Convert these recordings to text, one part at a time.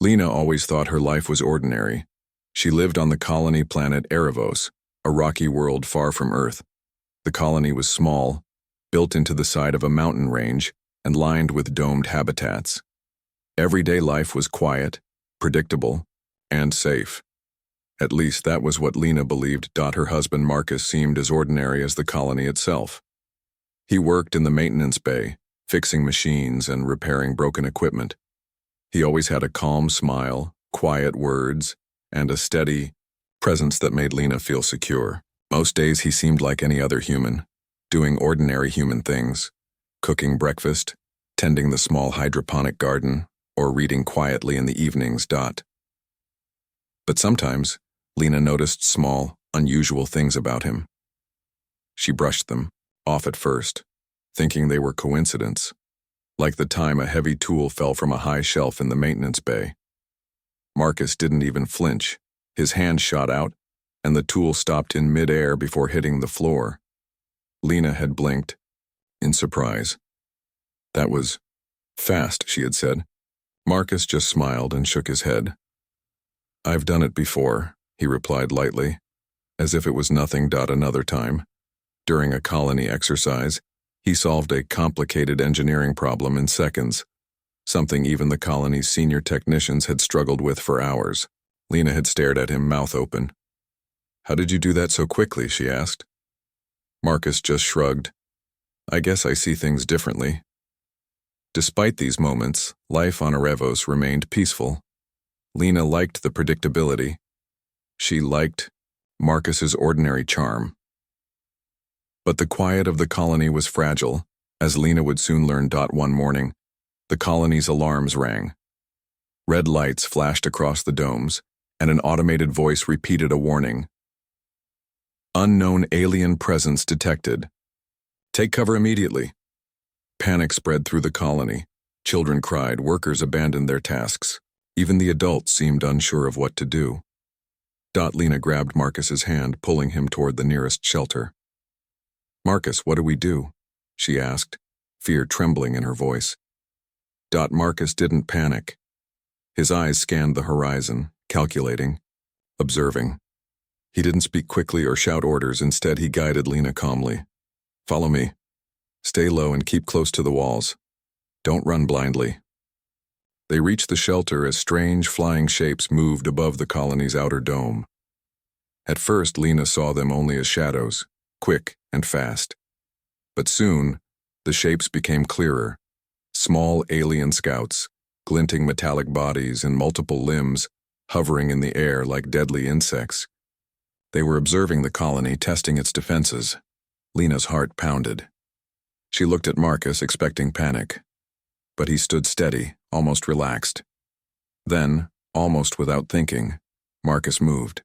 Lena always thought her life was ordinary. She lived on the colony planet Erebos, a rocky world far from Earth. The colony was small, built into the side of a mountain range, and lined with domed habitats. Everyday life was quiet, predictable, and safe. At least that was what Lena believed. Her husband Marcus seemed as ordinary as the colony itself. He worked in the maintenance bay, fixing machines and repairing broken equipment. He always had a calm smile, quiet words, and a steady presence that made Lena feel secure. Most days he seemed like any other human, doing ordinary human things, cooking breakfast, tending the small hydroponic garden, or reading quietly in the evenings. But sometimes, Lena noticed small, unusual things about him. She brushed them off at first, thinking they were coincidence, like the time a heavy tool fell from a high shelf in the maintenance bay. Marcus didn't even flinch. His hand shot out, and the tool stopped in mid-air before hitting the floor. Lena had blinked, in surprise. "That was fast," she had said. Marcus just smiled and shook his head. "I've done it before," he replied lightly, as if it was nothing. Another time, during a colony exercise, he solved a complicated engineering problem in seconds, something even the colony's senior technicians had struggled with for hours. Lena had stared at him, mouth open. "How did you do that so quickly?" she asked. Marcus just shrugged. "I guess I see things differently." Despite these moments, life on Erebos remained peaceful. Lena liked the predictability. She liked Marcus's ordinary charm. But the quiet of the colony was fragile, as Lena would soon learn. One morning, the colony's alarms rang. Red lights flashed across the domes, and an automated voice repeated a warning. "Unknown alien presence detected. Take cover immediately." Panic spread through the colony. Children cried, workers abandoned their tasks. Even the adults seemed unsure of what to do. Lena grabbed Marcus's hand, pulling him toward the nearest shelter. "Marcus, what do we do?" she asked, fear trembling in her voice. Marcus didn't panic. His eyes scanned the horizon, calculating, observing. He didn't speak quickly or shout orders. Instead, he guided Lena calmly. "Follow me. Stay low and keep close to the walls. Don't run blindly." They reached the shelter as strange flying shapes moved above the colony's outer dome. At first, Lena saw them only as shadows, quick and fast. But soon, the shapes became clearer. Small alien scouts, glinting metallic bodies and multiple limbs, hovering in the air like deadly insects. They were observing the colony, testing its defenses. Lena's heart pounded. She looked at Marcus, expecting panic. But he stood steady, almost relaxed. Then, almost without thinking, Marcus moved.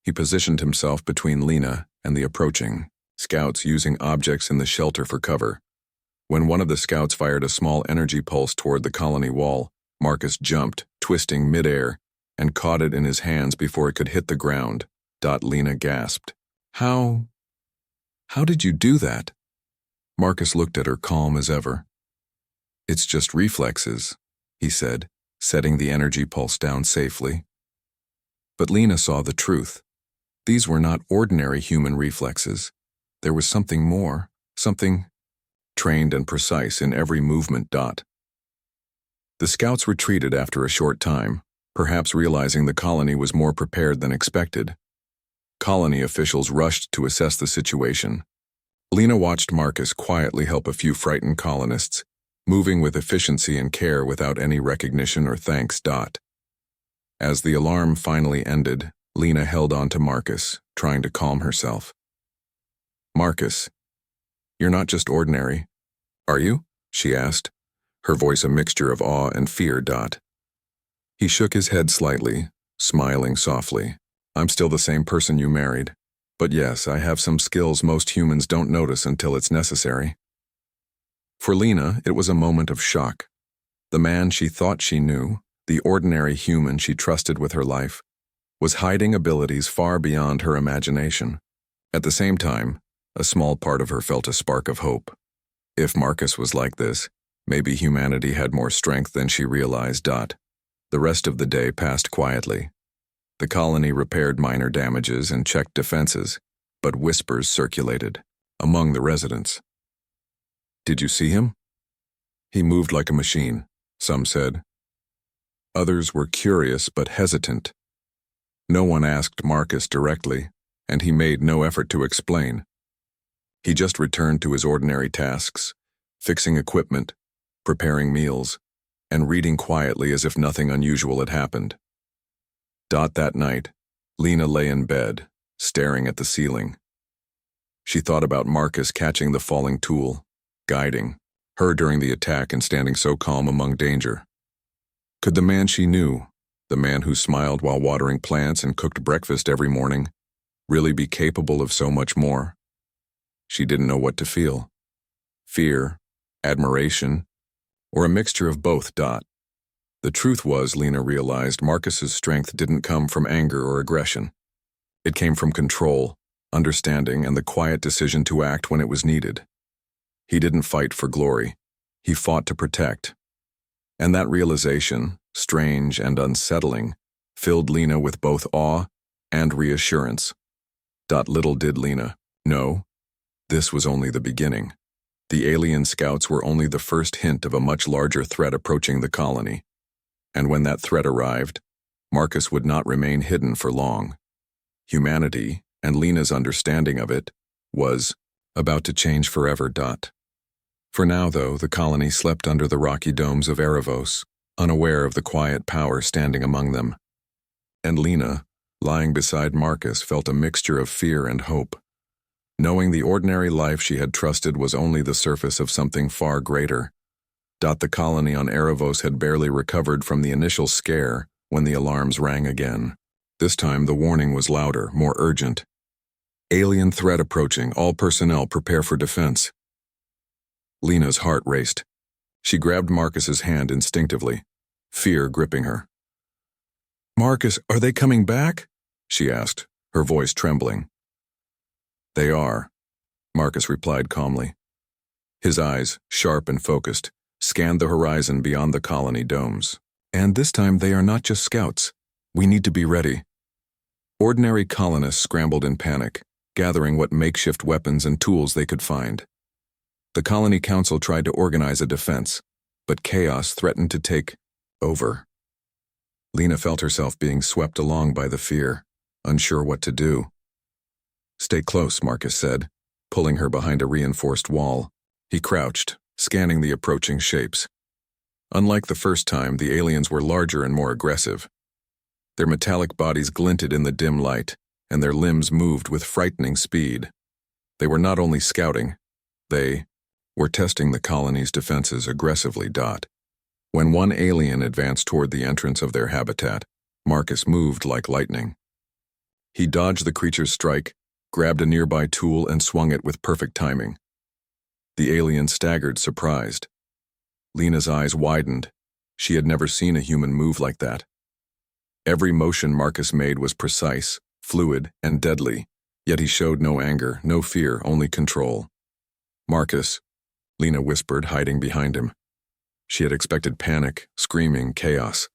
He positioned himself between Lena and the approaching scouts, using objects in the shelter for cover. When one of the scouts fired a small energy pulse toward the colony wall, Marcus jumped, twisting midair, and caught it in his hands before it could hit the ground. Lena gasped. How did you do that?" Marcus looked at her, calm as ever. "It's just reflexes," he said, setting the energy pulse down safely. But Lena saw the truth. These were not ordinary human reflexes. There was something more, something trained and precise in every movement. The scouts retreated after a short time, perhaps realizing the colony was more prepared than expected. Colony officials rushed to assess the situation. Lena watched Marcus quietly help a few frightened colonists, moving with efficiency and care without any recognition or thanks. As the alarm finally ended, Lena held on to Marcus, trying to calm herself. "Marcus, you're not just ordinary, are you?" she asked, her voice a mixture of awe and fear. He shook his head slightly, smiling softly. "I'm still the same person you married. But yes, I have some skills most humans don't notice until it's necessary." For Lena, it was a moment of shock. The man she thought she knew, the ordinary human she trusted with her life, was hiding abilities far beyond her imagination. At the same time, a small part of her felt a spark of hope. If Marcus was like this, maybe humanity had more strength than she realized. The rest of the day passed quietly. The colony repaired minor damages and checked defenses, but whispers circulated among the residents. "Did you see him?" "He moved like a machine," some said. Others were curious but hesitant. No one asked Marcus directly, and he made no effort to explain. He just returned to his ordinary tasks, fixing equipment, preparing meals, and reading quietly as if nothing unusual had happened. That night, Lena lay in bed, staring at the ceiling. She thought about Marcus catching the falling tool, guiding her during the attack and standing so calm among danger. Could the man she knew, the man who smiled while watering plants and cooked breakfast every morning, really be capable of so much more? She didn't know what to feel. Fear, admiration, or a mixture of both. The truth was, Lena realized, Marcus's strength didn't come from anger or aggression. It came from control, understanding, and the quiet decision to act when it was needed. He didn't fight for glory. He fought to protect. And that realization, strange and unsettling, filled Lena with both awe and reassurance. Little did Lena know, this was only the beginning. The alien scouts were only the first hint of a much larger threat approaching the colony. And when that threat arrived, Marcus would not remain hidden for long. Humanity, and Lena's understanding of it, was about to change forever. For now, though, the colony slept under the rocky domes of Erebos, unaware of the quiet power standing among them. And Lena, lying beside Marcus, felt a mixture of fear and hope. Knowing the ordinary life she had trusted was only the surface of something far greater. The colony on Erebos had barely recovered from the initial scare when the alarms rang again. This time the warning was louder, more urgent. "Alien threat approaching. All personnel prepare for defense." Lena's heart raced. She grabbed Marcus's hand instinctively, fear gripping her. "Marcus, are they coming back?" she asked, her voice trembling. "They are," Marcus replied calmly. His eyes, sharp and focused, scanned the horizon beyond the colony domes. "And this time they are not just scouts. We need to be ready." Ordinary colonists scrambled in panic, gathering what makeshift weapons and tools they could find. The colony council tried to organize a defense, but chaos threatened to take over. Lena felt herself being swept along by the fear, unsure what to do. "Stay close," Marcus said, pulling her behind a reinforced wall. He crouched, scanning the approaching shapes. Unlike the first time, the aliens were larger and more aggressive. Their metallic bodies glinted in the dim light, and their limbs moved with frightening speed. They were not only scouting, they were testing the colony's defenses aggressively. When one alien advanced toward the entrance of their habitat, Marcus moved like lightning. He dodged the creature's strike, grabbed a nearby tool, and swung it with perfect timing. The alien staggered, surprised. Lena's eyes widened. She had never seen a human move like that. Every motion Marcus made was precise, fluid, and deadly, yet he showed no anger, no fear, only control. "Marcus," Lena whispered, hiding behind him. She had expected panic, screaming, chaos.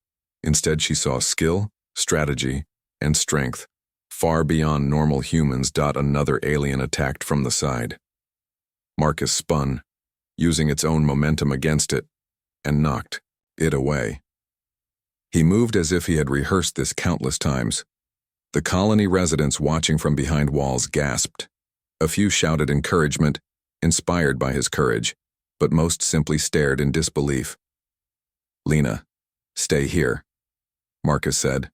Instead, she saw skill, strategy, and strength, far beyond normal humans. Another alien attacked from the side. Marcus spun, using its own momentum against it, and knocked it away. He moved as if he had rehearsed this countless times. The colony residents watching from behind walls gasped. A few shouted encouragement, inspired by his courage, but most simply stared in disbelief. "Lena, stay here," Marcus said.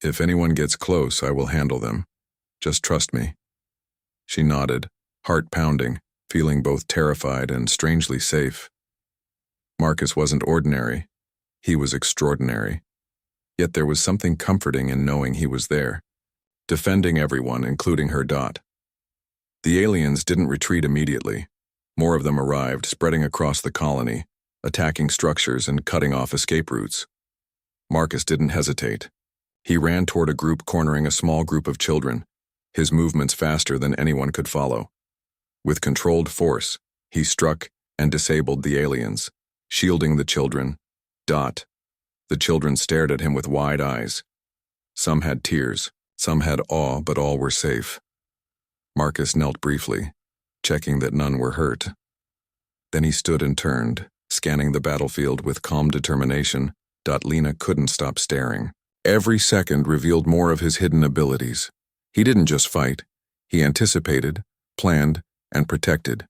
"If anyone gets close, I will handle them. Just trust me." She nodded, heart pounding, feeling both terrified and strangely safe. Marcus wasn't ordinary. He was extraordinary. Yet there was something comforting in knowing he was there, defending everyone, including her. The aliens didn't retreat immediately. More of them arrived, spreading across the colony, attacking structures and cutting off escape routes. Marcus didn't hesitate. He ran toward a group cornering a small group of children, his movements faster than anyone could follow. With controlled force, he struck and disabled the aliens, shielding the children. The children stared at him with wide eyes. Some had tears, some had awe, but all were safe. Marcus knelt briefly, checking that none were hurt. Then he stood and turned, scanning the battlefield with calm determination. Lena couldn't stop staring. Every second revealed more of his hidden abilities. He didn't just fight. He anticipated, planned, and protected.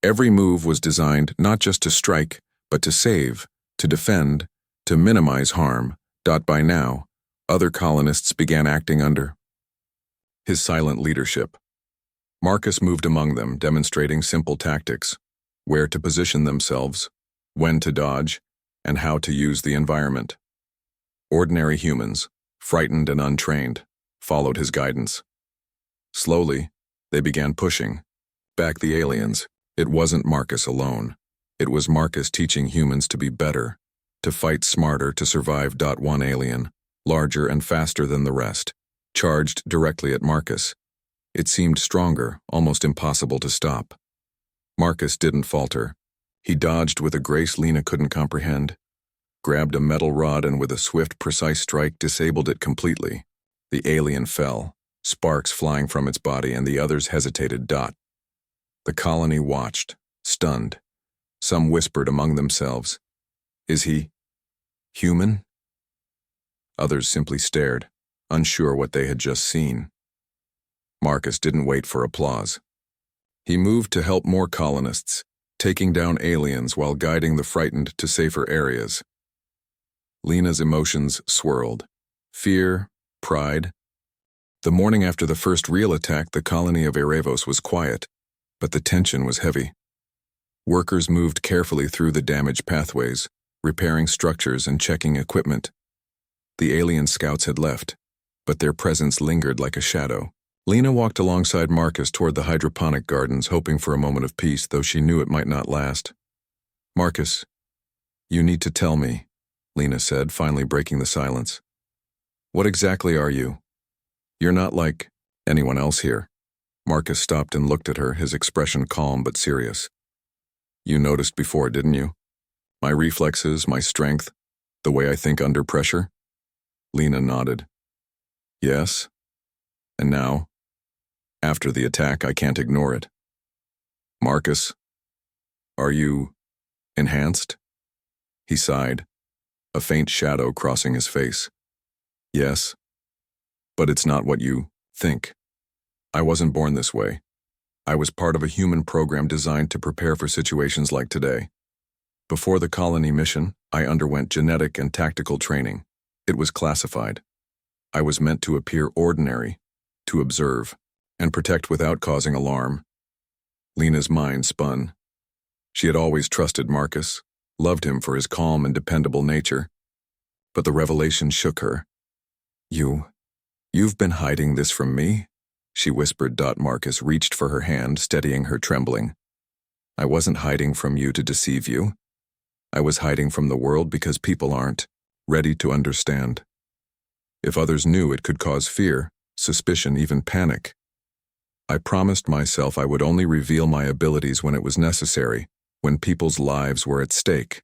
Every move was designed not just to strike, but to save, to defend, to minimize harm. By now, other colonists began acting under his silent leadership. Marcus moved among them, demonstrating simple tactics: where to position themselves, when to dodge, and how to use the environment. Ordinary humans, frightened and untrained, followed his guidance. Slowly, they began pushing back the aliens. It wasn't Marcus alone. It was Marcus teaching humans to be better, to fight smarter, to survive. One alien, larger and faster than the rest, charged directly at Marcus. It seemed stronger, almost impossible to stop. Marcus didn't falter. He dodged with a grace Lena couldn't comprehend, grabbed a metal rod and with a swift, precise strike disabled it completely. The alien fell, sparks flying from its body, and the others hesitated. The colony watched, stunned. Some whispered among themselves, "Is he human?" Others simply stared, unsure what they had just seen. Marcus didn't wait for applause. He moved to help more colonists, taking down aliens while guiding the frightened to safer areas. Lena's emotions swirled: fear, pride. The morning after the first real attack, the colony of Erebos was quiet, but the tension was heavy. Workers moved carefully through the damaged pathways, repairing structures and checking equipment. The alien scouts had left, but their presence lingered like a shadow. Lena walked alongside Marcus toward the hydroponic gardens, hoping for a moment of peace, though she knew it might not last. "Marcus, you need to tell me," Lena said, finally breaking the silence. "What exactly are you? You're not like anyone else here." Marcus stopped and looked at her, his expression calm but serious. "You noticed before, didn't you? My reflexes, my strength, the way I think under pressure?" Lena nodded. "Yes. And now, after the attack, I can't ignore it." "Marcus, are you enhanced?" He sighed, a faint shadow crossing his face. "Yes, but it's not what you think. I wasn't born this way. I was part of a human program designed to prepare for situations like today. Before the colony mission, I underwent genetic and tactical training. It was classified. I was meant to appear ordinary, to observe, and protect without causing alarm." Lena's mind spun. She had always trusted Marcus, loved him for his calm and dependable nature. But the revelation shook her. You've been hiding this from me?" she whispered. Marcus reached for her hand, steadying her, trembling. "I wasn't hiding from you to deceive you. I was hiding from the world because people aren't ready to understand. If others knew, it could cause fear, suspicion, even panic. I promised myself I would only reveal my abilities when it was necessary, when people's lives were at stake."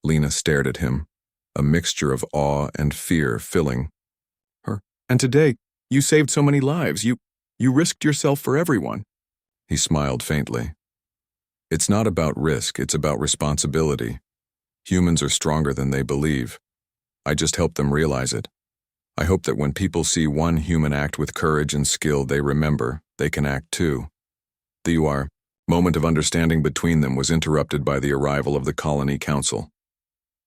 Lena stared at him, a mixture of awe and fear filling her. "And today, you saved so many lives. You risked yourself for everyone." He smiled faintly. "It's not about risk, it's about responsibility. Humans are stronger than they believe. I just help them realize it. I hope that when people see one human act with courage and skill, they remember they can act too." The moment of understanding between them was interrupted by the arrival of the colony council.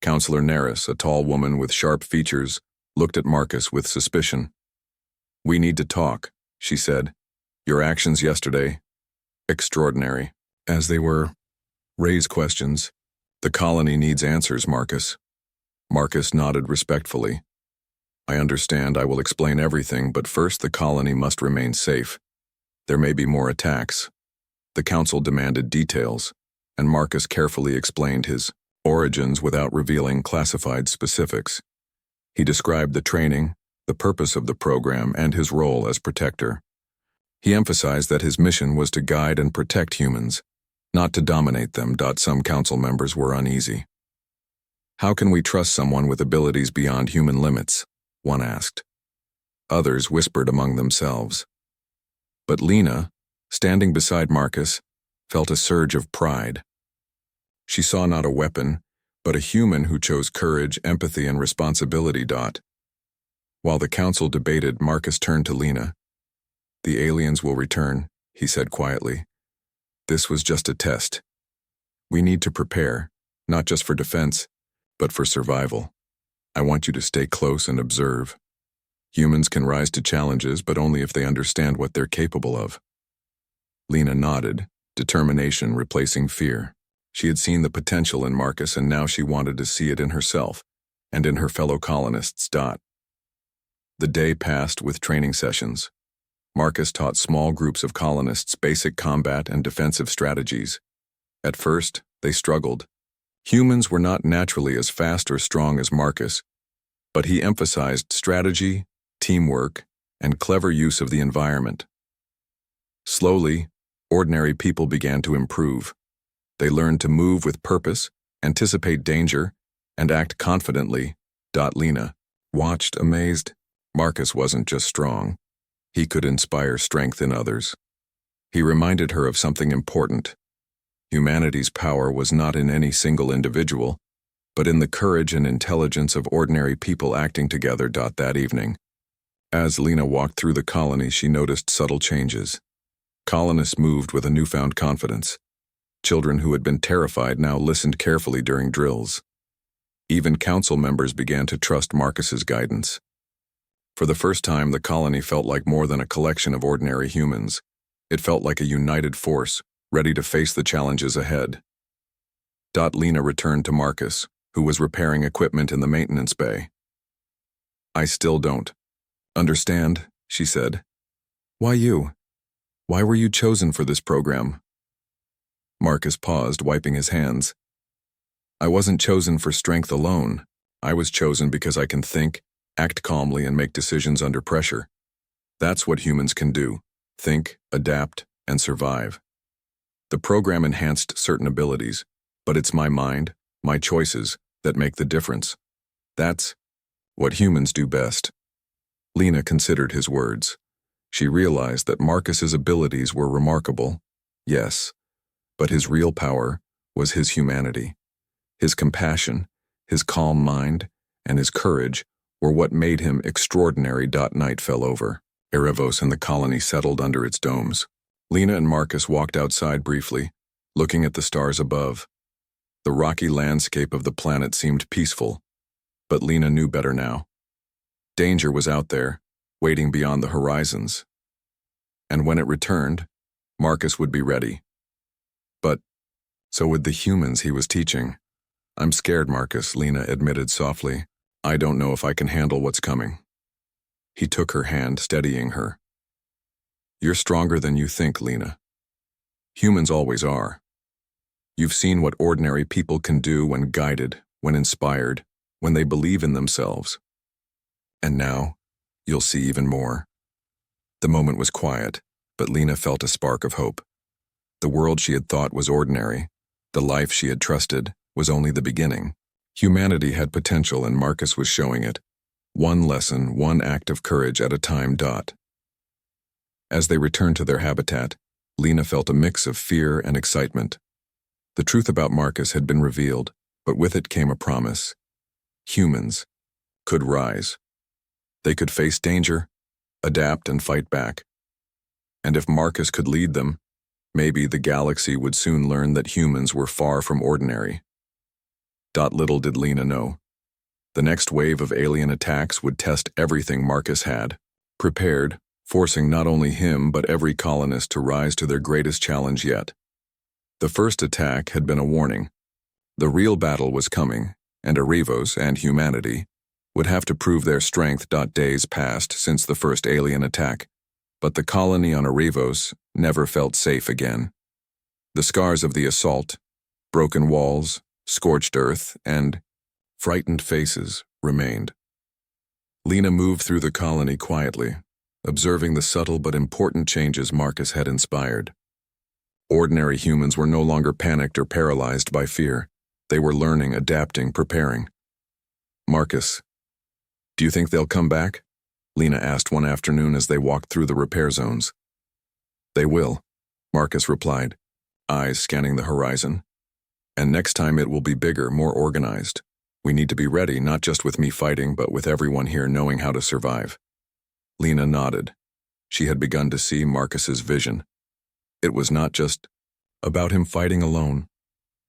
Counselor Neris, a tall woman with sharp features, looked at Marcus with suspicion. "We need to talk," she said. "Your actions yesterday, extraordinary." As they were, "Raise questions. The colony needs answers, Marcus." Marcus nodded respectfully. "I understand. I will explain everything, but first the colony must remain safe. There may be more attacks." The council demanded details, and Marcus carefully explained his origins without revealing classified specifics. He described the training, the purpose of the program, and his role as protector. He emphasized that his mission was to guide and protect humans, not to dominate them. Some council members were uneasy. How can we trust someone with abilities beyond human limits? One asked. Others whispered among themselves. But Lena, standing beside Marcus, felt a surge of pride. She saw not a weapon, but a human who chose courage, empathy, and responsibility. While the council debated, Marcus turned to Lena. The aliens will return, he said quietly. This was just a test. We need to prepare, not just for defense, but for survival. I want you to stay close and observe. Humans can rise to challenges, but only if they understand what they're capable of. Lena nodded, determination replacing fear. She had seen the potential in Marcus, and now she wanted to see it in herself and in her fellow colonists. The day passed with training sessions. Marcus taught small groups of colonists basic combat and defensive strategies. At first, they struggled. Humans were not naturally as fast or strong as Marcus, but he emphasized strategy, teamwork, and clever use of the environment. Slowly, ordinary people began to improve. They learned to move with purpose, anticipate danger, and act confidently. Lena watched amazed. Marcus wasn't just strong. He could inspire strength in others. He reminded her of something important. Humanity's power was not in any single individual, but in the courage and intelligence of ordinary people acting together. That evening, as Lena walked through the colony, she noticed subtle changes. Colonists moved with a newfound confidence. Children who had been terrified now listened carefully during drills. Even council members began to trust Marcus's guidance. For the first time, the colony felt like more than a collection of ordinary humans. It felt like a united force, ready to face the challenges ahead. Lena returned to Marcus, who was repairing equipment in the maintenance bay. I still don't understand, she said. Why you? Why were you chosen for this program? Marcus paused, wiping his hands. I wasn't chosen for strength alone. I was chosen because I can think, act calmly, and make decisions under pressure. That's what humans can do: think, adapt, and survive. The program enhanced certain abilities, but it's my mind, my choices, that make the difference. That's what humans do best. Lena considered his words. She realized that Marcus's abilities were remarkable, yes, but his real power was his humanity. His compassion, his calm mind, and his courage were what made him extraordinary. Night fell over. Erebos and the colony settled under its domes. Lena and Marcus walked outside briefly, looking at the stars above. The rocky landscape of the planet seemed peaceful, but Lena knew better now. Danger was out there, waiting beyond the horizons. And when it returned, Marcus would be ready. But so would the humans he was teaching. I'm scared, Marcus, Lena admitted softly. I don't know if I can handle what's coming. He took her hand, steadying her. You're stronger than you think, Lena. Humans always are. You've seen what ordinary people can do when guided, when inspired, when they believe in themselves. And now, you'll see even more. The moment was quiet, but Lena felt a spark of hope. The world she had thought was ordinary, the life she had trusted, was only the beginning. Humanity had potential, and Marcus was showing it. One lesson, one act of courage at a time. As they returned to their habitat, Lena felt a mix of fear and excitement. The truth about Marcus had been revealed, but with it came a promise. Humans could rise. They could face danger, adapt, and fight back. And if Marcus could lead them, maybe the galaxy would soon learn that humans were far from ordinary. Little did Lena know. The next wave of alien attacks would test everything Marcus had prepared, forcing not only him but every colonist to rise to their greatest challenge yet. The first attack had been a warning. The real battle was coming, and Erebos and humanity would have to prove their strength. Days passed since the first alien attack, but the colony on Erebos never felt safe again. The scars of the assault, broken walls, scorched earth, and frightened faces remained. Lena moved through the colony quietly, observing the subtle but important changes Marcus had inspired. Ordinary humans were no longer panicked or paralyzed by fear. They were learning, adapting, preparing. "Marcus, do you think they'll come back?" Lena asked one afternoon as they walked through the repair zones. "They will," Marcus replied, eyes scanning the horizon. "And next time it will be bigger, more organized. We need to be ready, not just with me fighting, but with everyone here knowing how to survive." Lena nodded. She had begun to see Marcus's vision. It was not just about him fighting alone.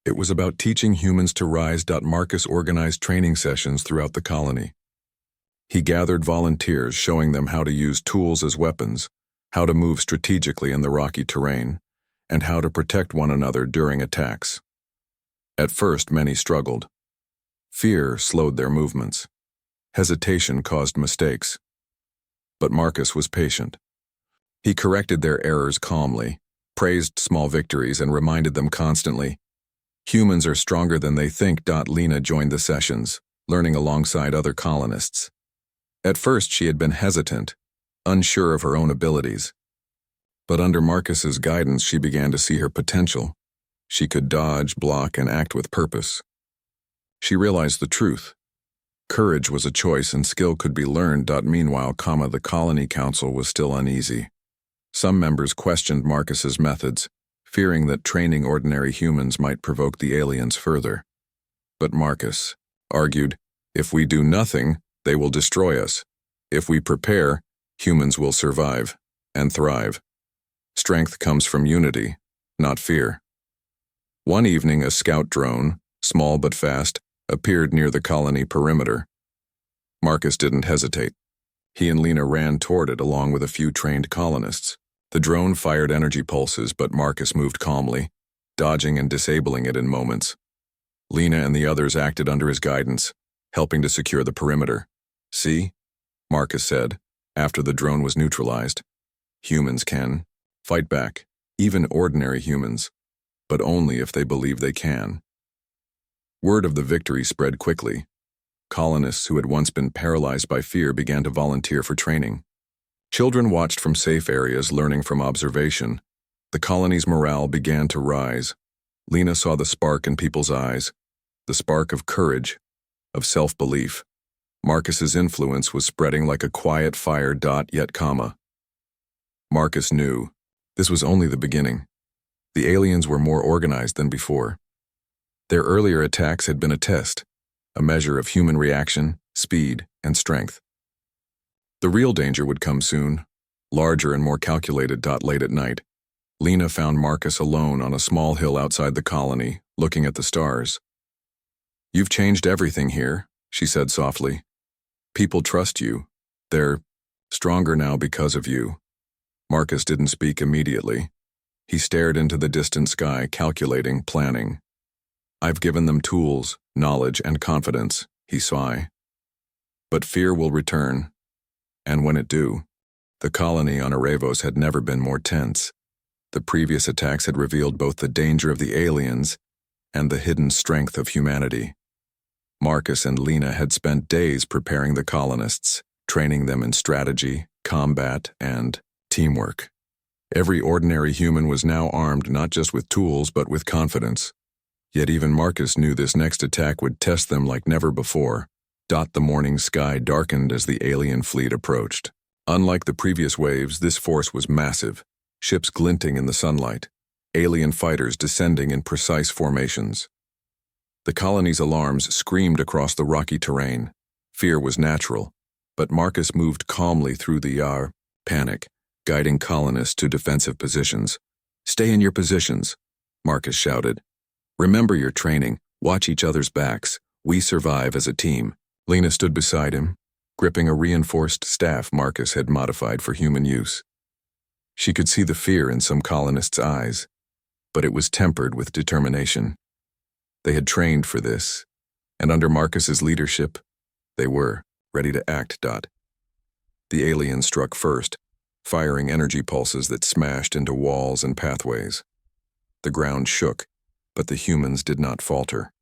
It was about teaching humans to rise. Marcus organized training sessions throughout the colony. He gathered volunteers, showing them how to use tools as weapons, how to move strategically in the rocky terrain, and how to protect one another during attacks. At first, many struggled. Fear slowed their movements. Hesitation caused mistakes. But Marcus was patient. He corrected their errors calmly, praised small victories, and reminded them constantly, "Humans are stronger than they think." Lena joined the sessions, learning alongside other colonists. At first, she had been hesitant, unsure of her own abilities. But under Marcus's guidance, she began to see her potential. She could dodge, block, and act with purpose. She realized the truth. Courage was a choice and skill could be learned. Meanwhile, the colony council was still uneasy. Some members questioned Marcus's methods, fearing that training ordinary humans might provoke the aliens further. But Marcus argued, "If we do nothing, they will destroy us. If we prepare, humans will survive and thrive. Strength comes from unity, not fear." One evening, a scout drone, small but fast, appeared near the colony perimeter. Marcus didn't hesitate. He and Lena ran toward it along with a few trained colonists. The drone fired energy pulses, but Marcus moved calmly, dodging and disabling it in moments. Lena and the others acted under his guidance, helping to secure the perimeter. "See?" Marcus said, after the drone was neutralized. "Humans can fight back, even ordinary humans, but only if they believe they can." Word of the victory spread quickly. Colonists who had once been paralyzed by fear began to volunteer for training. Children watched from safe areas, learning from observation. The colony's morale began to rise. Lena saw the spark in people's eyes, the spark of courage, of self-belief. Marcus's influence was spreading like a quiet fire. Marcus knew this was only the beginning. The aliens were more organized than before. Their earlier attacks had been a test, a measure of human reaction, speed, and strength. The real danger would come soon, larger and more calculated. Late at night, Lena found Marcus alone on a small hill outside the colony, looking at the stars. "You've changed everything here," she said softly. "People trust you. They're stronger now because of you." Marcus didn't speak immediately. He stared into the distant sky, calculating, planning. "I've given them tools, knowledge, and confidence," he sighed. "But fear will return. And when it do," the colony on Arevos had never been more tense. The previous attacks had revealed both the danger of the aliens and the hidden strength of humanity. Marcus and Lena had spent days preparing the colonists, training them in strategy, combat, and teamwork. Every ordinary human was now armed not just with tools but with confidence. Yet even Marcus knew this next attack would test them like never before. The morning sky darkened as the alien fleet approached. Unlike the previous waves, this force was massive, ships glinting in the sunlight, alien fighters descending in precise formations. The colony's alarms screamed across the rocky terrain. Fear was natural, but Marcus moved calmly through the panic, guiding colonists to defensive positions. "Stay in your positions," Marcus shouted. "Remember your training, watch each other's backs. We survive as a team." Lena stood beside him, gripping a reinforced staff Marcus had modified for human use. She could see the fear in some colonists' eyes, but it was tempered with determination. They had trained for this, and under Marcus's leadership, they were ready to act. The alien struck first, firing energy pulses that smashed into walls and pathways. The ground shook, but the humans did not falter.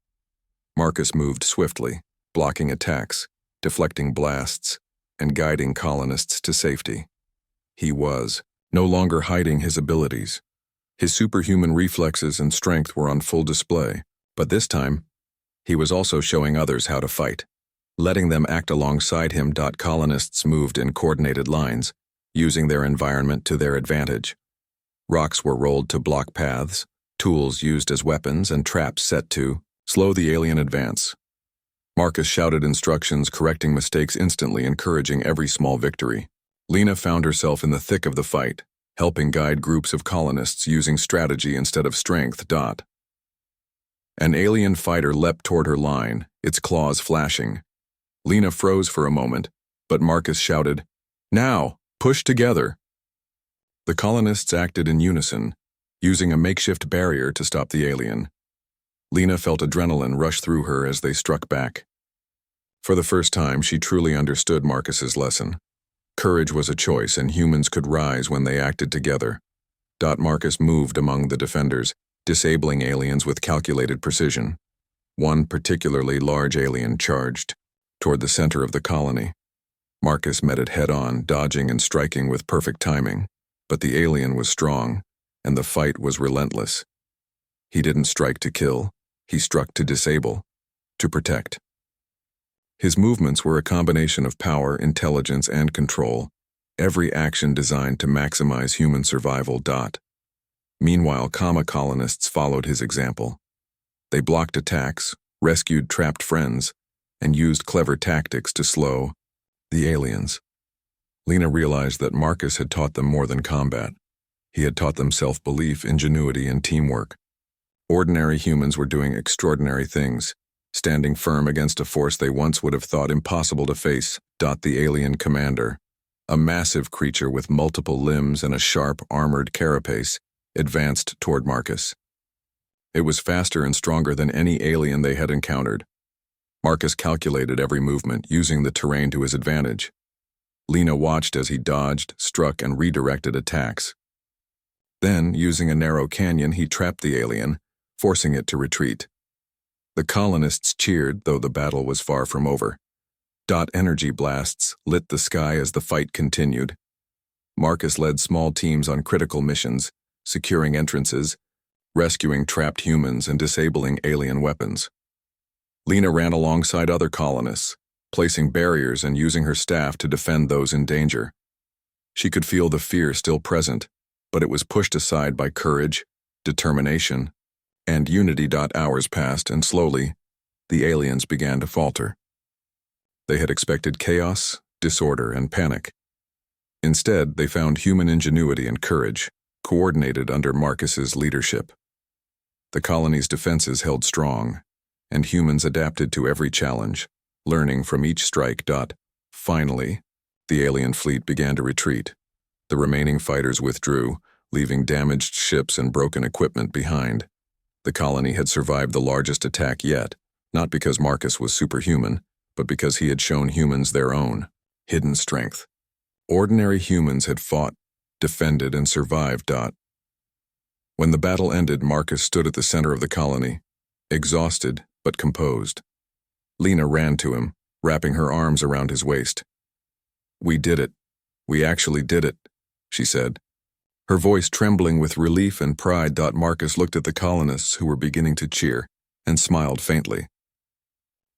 Marcus moved swiftly, blocking attacks, deflecting blasts, and guiding colonists to safety. He was no longer hiding his abilities. His superhuman reflexes and strength were on full display, but this time, He was also showing others how to fight, letting them act alongside him. Colonists moved in coordinated lines, using their environment to their advantage. Rocks were rolled to block paths, tools used as weapons, and traps set to slow the alien advance. Marcus shouted instructions, correcting mistakes instantly, encouraging every small victory. Lena found herself in the thick of the fight, helping guide groups of colonists using strategy instead of strength. An alien fighter leapt toward her line, its claws flashing. Lena froze for a moment, but Marcus shouted, "Now, push together!" The colonists acted in unison, using a makeshift barrier to stop the alien. Lena felt adrenaline rush through her as they struck back. For the first time, she truly understood Marcus's lesson. Courage was a choice, and humans could rise when they acted together. Marcus moved among the defenders, disabling aliens with calculated precision. One particularly large alien charged toward the center of the colony. Marcus met it head-on, dodging and striking with perfect timing, but the alien was strong, and the fight was relentless. He didn't strike to kill, he struck to disable, to protect. His movements were a combination of power, intelligence, and control, every action designed to maximize human survival. Meanwhile, colonists followed his example. They blocked attacks, rescued trapped friends, and used clever tactics to slow the aliens. Lena realized that Marcus had taught them more than combat. He had taught them self-belief, ingenuity, and teamwork. Ordinary humans were doing extraordinary things, standing firm against a force they once would have thought impossible to face. The alien commander, a massive creature with multiple limbs and a sharp, armored carapace, advanced toward Marcus. It was faster and stronger than any alien they had encountered. Marcus calculated every movement, using the terrain to his advantage. Lena watched as he dodged, struck, and redirected attacks. Then, using a narrow canyon, he trapped the alien, forcing it to retreat. The colonists cheered, though the battle was far from over. Energy blasts lit the sky as the fight continued. Marcus led small teams on critical missions, securing entrances, rescuing trapped humans, and disabling alien weapons. Lena ran alongside other colonists, placing barriers and using her staff to defend those in danger. She could feel the fear still present, but it was pushed aside by courage, determination, and unity. Hours passed, and slowly, the aliens began to falter. They had expected chaos, disorder, and panic. Instead, they found human ingenuity and courage, coordinated under Marcus's leadership. The colony's defenses held strong, and humans adapted to every challenge, learning from each strike. Finally, the alien fleet began to retreat. The remaining fighters withdrew, leaving damaged ships and broken equipment behind. The colony had survived the largest attack yet, not because Marcus was superhuman, but because he had shown humans their own hidden strength. Ordinary humans had fought, defended, and survived. When the battle ended, Marcus stood at the center of the colony, exhausted but composed. Lena ran to him, wrapping her arms around his waist. "We did it. We actually did it," she said, her voice trembling with relief and pride. Marcus looked at the colonists who were beginning to cheer and smiled faintly.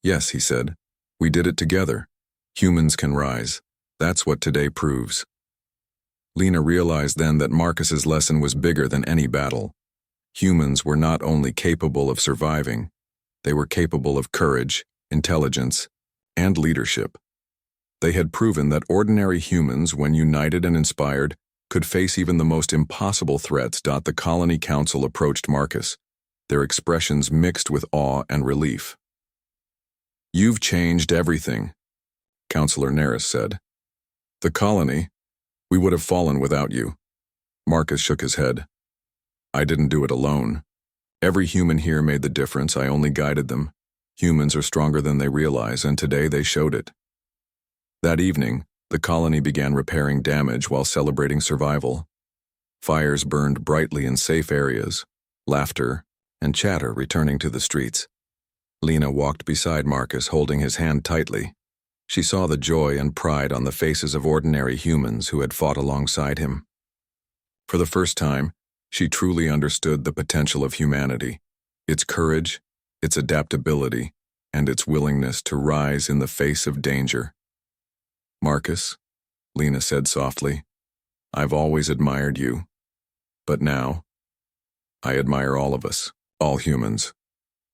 "Yes," he said, "we did it together. Humans can rise. That's what today proves." Lena realized then that Marcus's lesson was bigger than any battle. Humans were not only capable of surviving, they were capable of courage, intelligence, and leadership. They had proven that ordinary humans, when united and inspired, could face even the most impossible threats. The colony council approached Marcus, their expressions mixed with awe and relief. "You've changed everything," Counselor Neris said. "The colony, we would have fallen without you." Marcus shook his head. "I didn't do it alone. Every human here made the difference. I only guided them. Humans are stronger than they realize, and today they showed it." That evening, the colony began repairing damage while celebrating survival. Fires burned brightly in safe areas, laughter and chatter returning to the streets. Lena walked beside Marcus, holding his hand tightly. She saw the joy and pride on the faces of ordinary humans who had fought alongside him. For the first time, she truly understood the potential of humanity, its courage, its adaptability, and its willingness to rise in the face of danger. "Marcus," Lena said softly, "I've always admired you. But now, I admire all of us, all humans."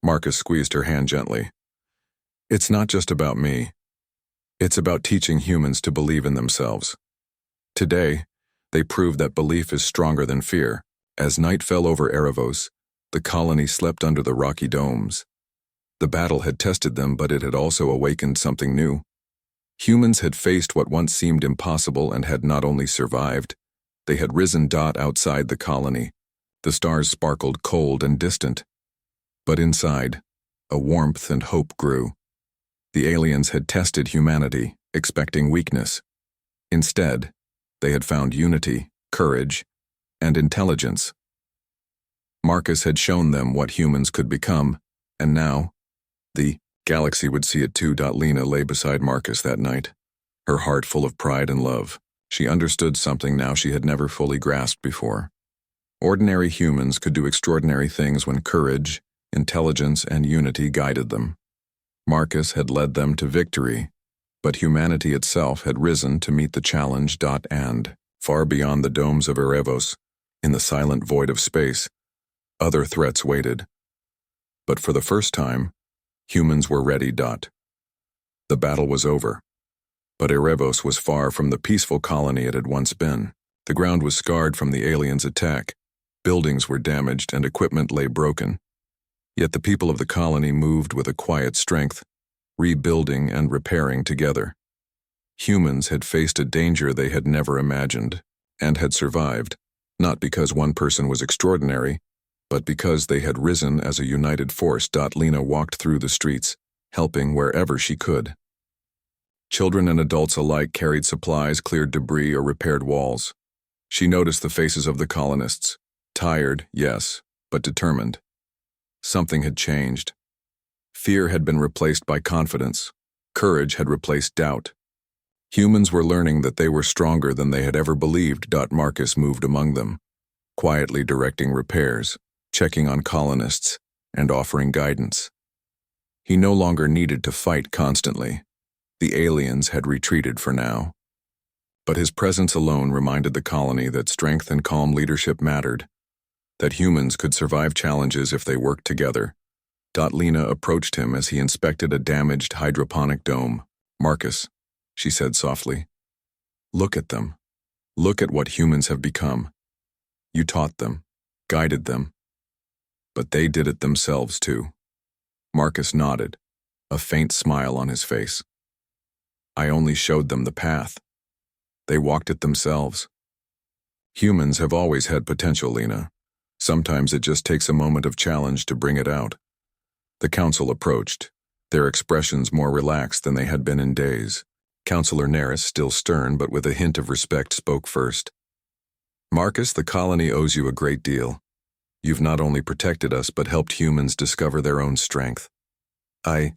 Marcus squeezed her hand gently. "It's not just about me. It's about teaching humans to believe in themselves." Today, they proved that belief is stronger than fear. As night fell over Erebos, the colony slept under the rocky domes. The battle had tested them, but it had also awakened something new. Humans had faced what once seemed impossible and had not only survived, they had risen. Outside the colony, the stars sparkled cold and distant. But inside, a warmth and hope grew. The aliens had tested humanity, expecting weakness. Instead, they had found unity, courage, and intelligence. Marcus had shown them what humans could become, and now, the galaxy would see it too. Lena lay beside Marcus that night, her heart full of pride and love. She understood something now she had never fully grasped before. Ordinary humans could do extraordinary things when courage, intelligence, and unity guided them. Marcus had led them to victory, but humanity itself had risen to meet the challenge. And, far beyond the domes of Erebos, in the silent void of space, other threats waited. But for the first time, humans were ready. The battle was over. But Erebos was far from the peaceful colony it had once been. The ground was scarred from the aliens' attack. Buildings were damaged and equipment lay broken. Yet the people of the colony moved with a quiet strength, rebuilding and repairing together. Humans had faced a danger they had never imagined, and had survived, not because one person was extraordinary, but because they had risen as a united force. Lena walked through the streets, helping wherever she could. Children and adults alike carried supplies, cleared debris, or repaired walls. She noticed the faces of the colonists, tired, yes, but determined. Something had changed. Fear had been replaced by confidence. Courage had replaced doubt. Humans were learning that they were stronger than they had ever believed. Marcus moved among them, quietly directing repairs, checking on colonists, and offering guidance. He no longer needed to fight constantly. The aliens had retreated for now. But his presence alone reminded the colony that strength and calm leadership mattered, that humans could survive challenges if they worked together. Lena approached him as he inspected a damaged hydroponic dome. "Marcus," she said softly, "look at them. Look at what humans have become. You taught them, guided them, but they did it themselves too." Marcus nodded, a faint smile on his face. "I only showed them the path. They walked it themselves." Humans have always had potential, Lena. Sometimes it just takes a moment of challenge to bring it out. The council approached, their expressions more relaxed than they had been in days. Councilor Neris, still stern but with a hint of respect, spoke first. "Marcus, the colony owes you a great deal. You've not only protected us but helped humans discover their own strength. I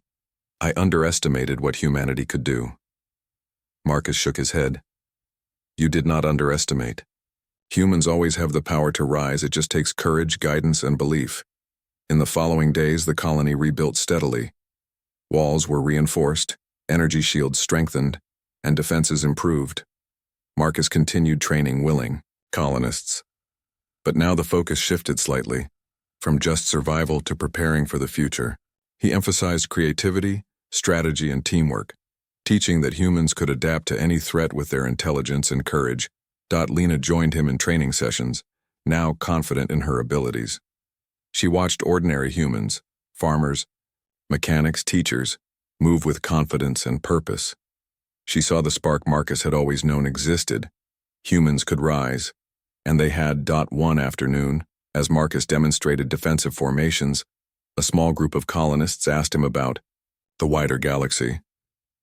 underestimated what humanity could do." Marcus shook his head. "You did not underestimate. Humans always have the power to rise. It just takes courage, guidance, and belief." In the following days, the colony rebuilt steadily. Walls were reinforced, energy shields strengthened, and defenses improved. Marcus continued training willing colonists. But now the focus shifted slightly, from just survival to preparing for the future. He emphasized creativity, strategy, and teamwork, teaching that humans could adapt to any threat with their intelligence and courage. Lena joined him in training sessions, now confident in her abilities. She watched ordinary humans, farmers, mechanics, teachers, move with confidence and purpose. She saw the spark Marcus had always known existed. Humans could rise, and they had. One afternoon, as Marcus demonstrated defensive formations, a small group of colonists asked him about the wider galaxy.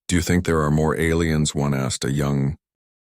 "Do you think there are more aliens?" one asked, a young,